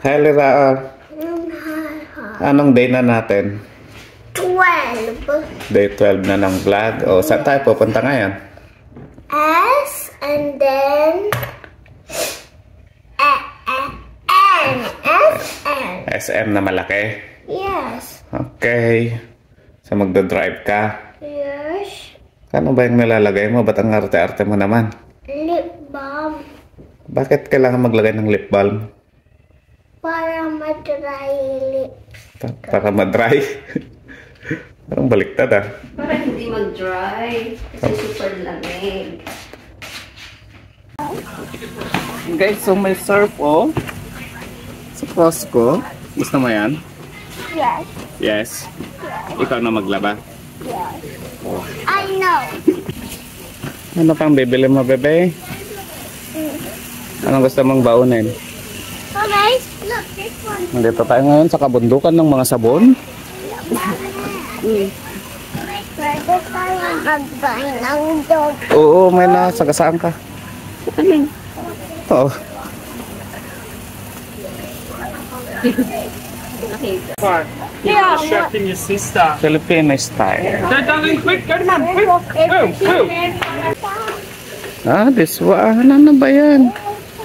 Hi, Lira. Anong day na natin? 12. Day 12 na ng vlog. O, saan tayo pupunta ngayon? S and then N. SM. SM na malaki? Yes. Okay. So, magdodrive ka? Yes. Ano ba yung nilalagay mo? Ba't ang arte-arte mo naman? Lip balm. Bakit kailangan maglagay ng lip balm? Para ma-dry lips. Para ma-dry? Parang baliktad ah. Para hindi mag-dry. Kasi super lamig. Guys, so may surf oh. Sa Costco. Gusto mo yan? Yes. Yes. Ikaw na maglaba. Yes. I know. Ano pang bibili mo, bebe? Anong gusto mong baunin? Okay, look, this one. Nandito tayo ngayon sa kabundukan ng mga sabon. Pwede tayo mag-buy ng dog. Oo, may nasagasaan ka. Oo. Yeah, Distracting your sister. Filipino style. Darling, quick, get him on, quick. Move. Ah, this one. Ano ba yan?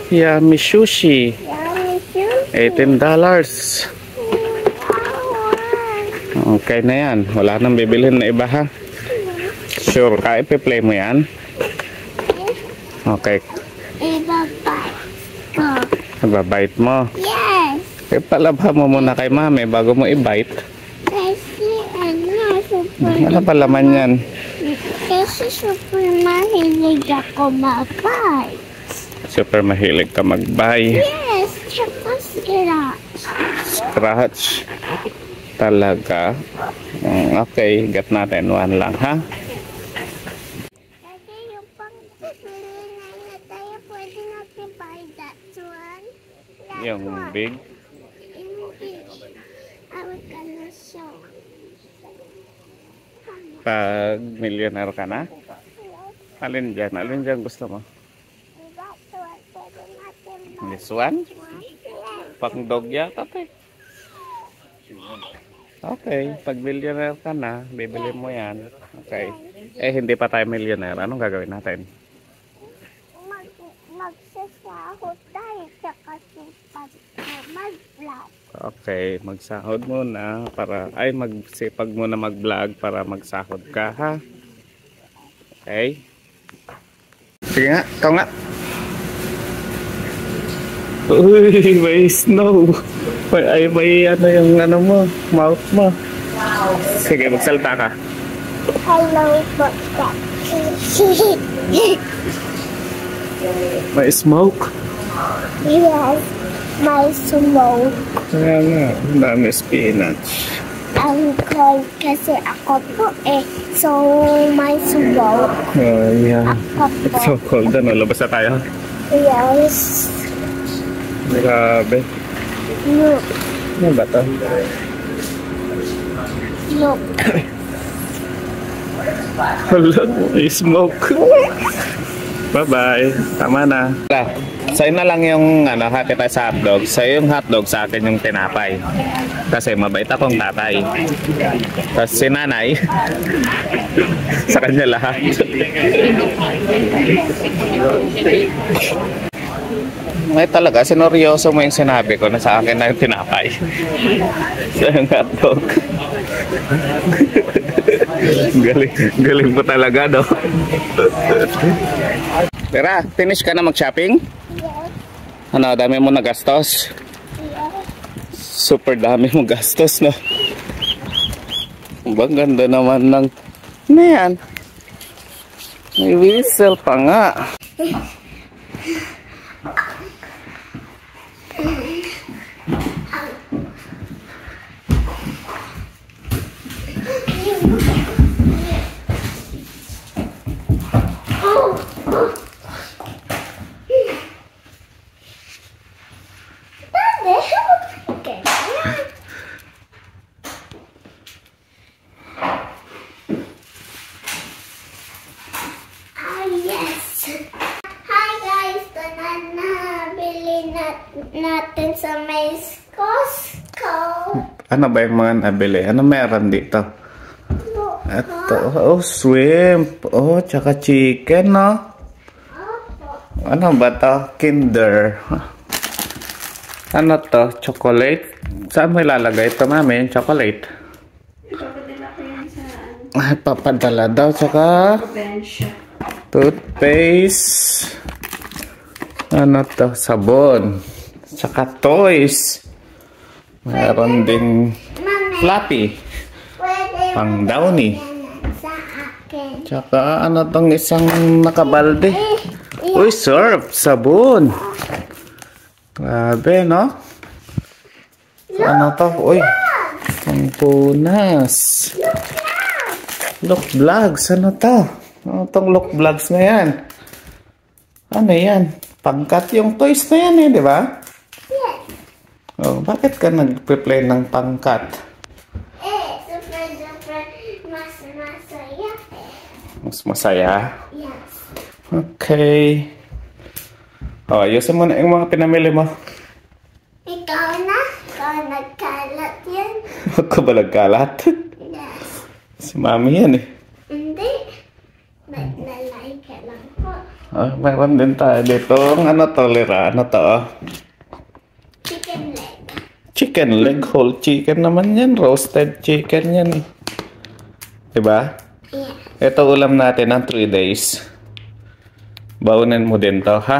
Yummy sushi. $18. Okay na yan. Wala nang bibilhin na iba ha. Sure ka, ipi-play mo yan? Okay. Ibabay ko. Nababite mo. Yes. Ipalabha mo muna kay mami bago mo i-bite. Kasi super. Ano pa laman yan? Kasi super mahilig ako mag-buy. Super mahilig ka mag-buy. Yes, tsaka scratch. Scratch. Talaga. Okay, get natin. One lang ha. Kasi yung pang bibili na tayo, pwede natin buy that one. That Yung one. big. I was gonna show. Pag millionaire ka na. Alin dyan? Alin dyan gusto mo? That one, pwede natin buy. This one? Pang dog yata eh. Okay, pag millionaire ka na, bibili mo yan. Okay. Eh, hindi pa tayo millionaire. Anong gagawin natin? Magsasahod tayo tsaka mag-vlog. Okay, magsahod muna para, ay magsipag muna mag-vlog para magsahod ka ha. Okay? Sige nga, ikaw nga. Uy, may snow. May ano yung ano mo, mouth mo. Sige, magsalita ka. Hello, Bokak. May smoke. Yes, my smoke. Kaya nga, ang dami spinach. Ang cold kasi ako po eh. So, my smoke. Oh, yeah. Ako po. It's so cold. Ano, labas na tayo? Yes. Grabe. Look, Ano ba to? look. Hala, may smoke. Bye-bye. Tama na. Sa'yo na lang yung ano, happy tayo sa hotdog. Sa'yo yung hotdog, sa akin yung tinapay. Kasi mabait akong tatay. Tapos si nanay, sa kanya lahat. May talaga, sinoryoso mo yung sinabi ko na sa akin na yung tinapay. Sa yung hotdog. Galing mo talaga, no? Tira, finish ka na mag-shopping? Yes, Ano, dami mo nagastos? yes. Super dami mo gastos, no? Ang ganda naman ng... Ano yan? May whistle pa nga. Okay. Hi guys, natin sa Mama's Costco. Ano ba yung mga nabili? Ano meron dito? Look, Ito, oh, shrimp. Oh, tsaka chicken, no? Ano ba to? Kinder. Ano to? Chocolate? Saan mo ilalagay ito, mami? Yung chocolate? Ipapadala ko yan sa Ay, papadala daw. Tsaka bench. toothpaste. Ano to? Sabon. Tsaka toys. Meron ding Mami, Flappy. pwede Pang downy. yan sa akin. Tsaka ano tong isang nakabalde. Uy, surf. Sabon. Grabe, no? Ano to? Uy. Pangpunas. Look vlogs. Ano to? Ano tong look vlogs na yan? Ano yan? Pangkat yung toys na yan di ba? Yes. Oh, bakit ka nag-play ng pangkat? Super mas masaya. Mas masaya? Yes. Okay. Oh, ayusin mo na yung mga pinamili mo. Ikaw na? Ikaw nagkalat yan? Huwag ka ba nagkalat? Yes. Si mami yan eh. Hindi. Naglalay ka lang po. Oh, meron din tayo dito. Ano to, Lira? Ano to? Chicken leg. Chicken leg. Whole chicken naman yan. Roasted chicken yan. Diba? Yeah. Ito ulam natin ng 3 days. Baunin mo din to, ha?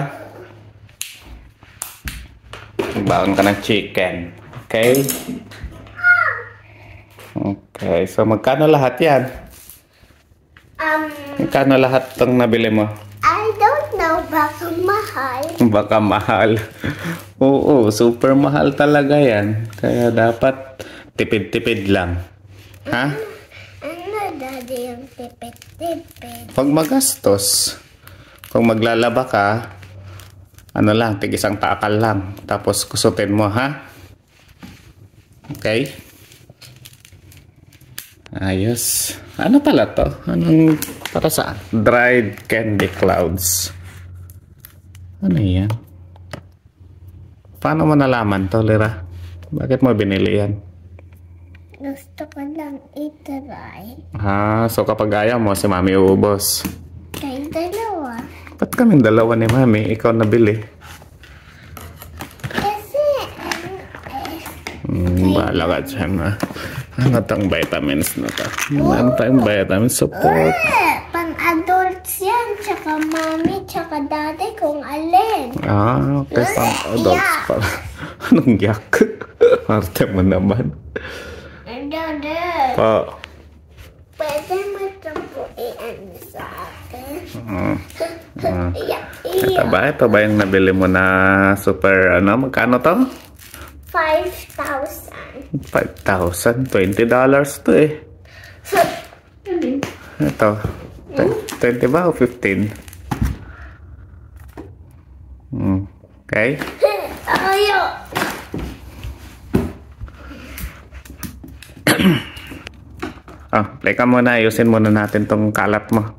Baon ka ng chicken. Okay? Okay. So, magkano lahat yan? Magkano lahat itong nabili mo? I don't know. Baka mahal. Baka mahal. Oo, super mahal talaga yan. Kaya dapat tipid-tipid lang. Ha? Ano, Daddy, yung tipid-tipid? Huwag magastos. Kung maglalaba ka, ano lang, tig-isang takal lang. Tapos kusutin mo, ha? Okay? Ayos. Ano pala to? Anong para saan? Dried candy clouds. Ano yan? Paano mo nalaman to, Lira? Bakit mo binili yan? Gusto ko lang itry. Ah, so kapag ayaw mo, si Mami uubos. Kay dalawa. Ba't kaming dalawa ni Mami? Ikaw nabili. Kasi, Bahala ka dyan, ha? Ano tong vitamins na to? Ano tayong vitamin support? pan-adults yan. Tsaka mami, tsaka daddy kung alin. Ah, okay. Pang adults Yeah. pala. Anong yak? Arte mo naman. Daddy, Pa. pwede mo tampuin sa akin? Yeah, Ito ba yung nabili mo na super, ano, magkano to? 5,000. 5,000. $20 to eh. Ito. 20 ba o 15? Okay. Ayo. Play ka muna. Ayusin muna natin tong kalat mo.